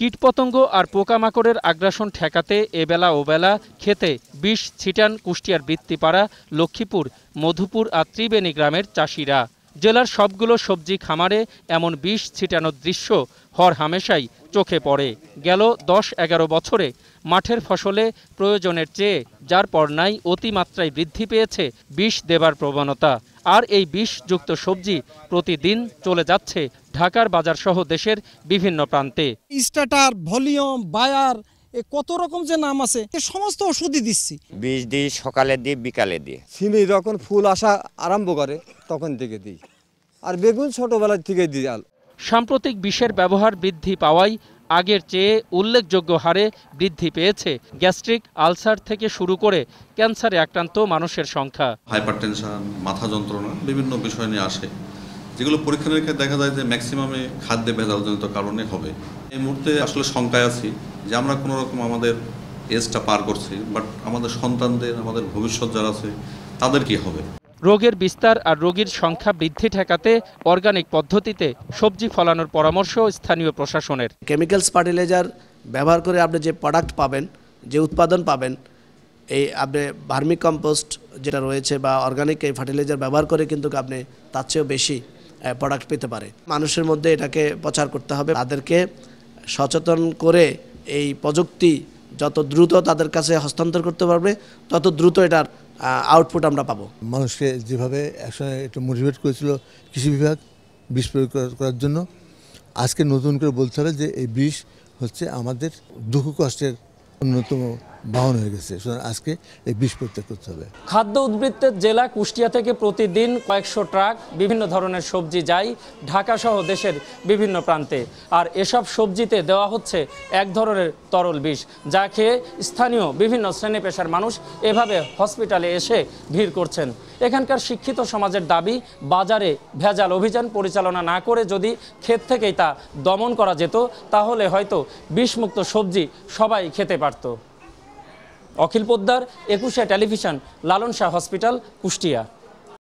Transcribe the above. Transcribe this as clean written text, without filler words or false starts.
কীটপতঙ্গ আর পোকামাকড়ের আগ্রাসন ঠেকাতে এবেলা ওবেলা খেতে বিষ ছিটান কুষ্টিয়ার বৃত্তিপাড়া, লক্ষ্মীপুর, মধুপুর আর ত্রিবেণী গ্রামের চাষিরা। জেলার সবগুলো সবজি খামারে এমন বিষ ছিটানোর দৃশ্য হরহামেশাই চোখে পড়ে। গেল 10-11 বছরে মাঠের ফসলে প্রয়োজনের চেয়ে যার পর নাই অতিমাত্রায় বৃদ্ধি পেয়েছে বিষ দেবার প্রবণতা। আর এই বিষযুক্ত সবজি প্রতিদিন চলে যাচ্ছে ঢাকার বাজারসহ দেশের বিভিন্ন প্রান্তে। স্টার্টার, ভলিউম, বায়ার, কত রকম যে নাম আছে, সমস্ত ওষুধই দিচ্ছি। বীজ দিই, সকালে দিই, বিকালে দিই। সিমি যখন ফুল আসা আরম্ভ করে তখন থেকে দিই, আর বেগুন ছোটবেলা থেকে দিই। সাম্প্রতিক বিষের ব্যবহার বৃদ্ধি পাওয়ায় আগের চেয়ে উল্লেখযোগ্য হারে বৃদ্ধি পেয়েছে গ্যাস্ট্রিক আলসার থেকে শুরু করে ক্যান্সারে আক্রান্ত মানুষের সংখ্যা। হাইপারটেনশন, মাথা যন্ত্রণা বিভিন্ন বিষয় নিয়ে আসে, যেগুলো পরীক্ষা নিরীক্ষায় দেখা যায় যে ম্যাক্সিমামে খাদ্যে ভেজালজনিত কারণে হবে। এই মুহূর্তে আসলে শঙ্কায় আছি যে আমরা কোনো রকম আমাদের এজটা পার করছি, বাট আমাদের সন্তানদের, আমাদের ভবিষ্যৎ যারা আছে তাদের কি হবে। রোগের বিস্তার আর রোগীর সংখ্যা বৃদ্ধি ঠেকাতে অর্গানিক পদ্ধতিতে সবজি ফলানোর পরামর্শ স্থানীয় প্রশাসনের। কেমিক্যালস ফার্টিলাইজার ব্যবহার করে আপনি যে প্রোডাক্ট পাবেন, যে উৎপাদন পাবেন, এই আপনি ভার্মি কম্পোস্ট যেটা রয়েছে বা অর্গানিক এই ফার্টিলাইজার ব্যবহার করে কিন্তু আপনি তার চেয়েও বেশি প্রোডাক্ট পেতে পারে। মানুষের মধ্যে এটাকে প্রচার করতে হবে, তাদেরকে সচেতন করে এই প্রযুক্তি যত দ্রুত তাদের কাছে হস্তান্তর করতে পারবে তত দ্রুত এটার আউটপুট আমরা পাবো। মানুষকে যেভাবে একসময় একটু মোটিভেট করেছিল কৃষি বিভাগ বিষ প্রয়োগ করার জন্য, আজকে নতুন করে বলতে হবে যে এই বিষ হচ্ছে আমাদের দুঃখ কষ্টের অন্যতম বাহন হয়ে গেছে। সুতরাং আজকে এই বিষ প্রত্যাগ করতে হবে। খাদ্য উদ্বৃত্তের জেলা কুষ্টিয়া থেকে প্রতিদিন কয়েকশো ট্রাক বিভিন্ন ধরনের সবজি যায় ঢাকা সহ দেশের বিভিন্ন প্রান্তে। আর এসব সবজিতে দেওয়া হচ্ছে এক ধরনের তরল বিষ, যা খেয়ে স্থানীয় বিভিন্ন শ্রেণী পেশার মানুষ এভাবে হসপিটালে এসে ভিড় করছেন। এখানকার শিক্ষিত সমাজের দাবি, বাজারে ভেজাল অভিযান পরিচালনা না করে যদি ক্ষেত থেকেই তা দমন করা যেত তাহলে হয়তো বিষমুক্ত সবজি সবাই খেতে পারত। অখিল পোদ্দার, 21 টেলিভিশন, লালন শাহ হসপিটাল, কুষ্টিয়া।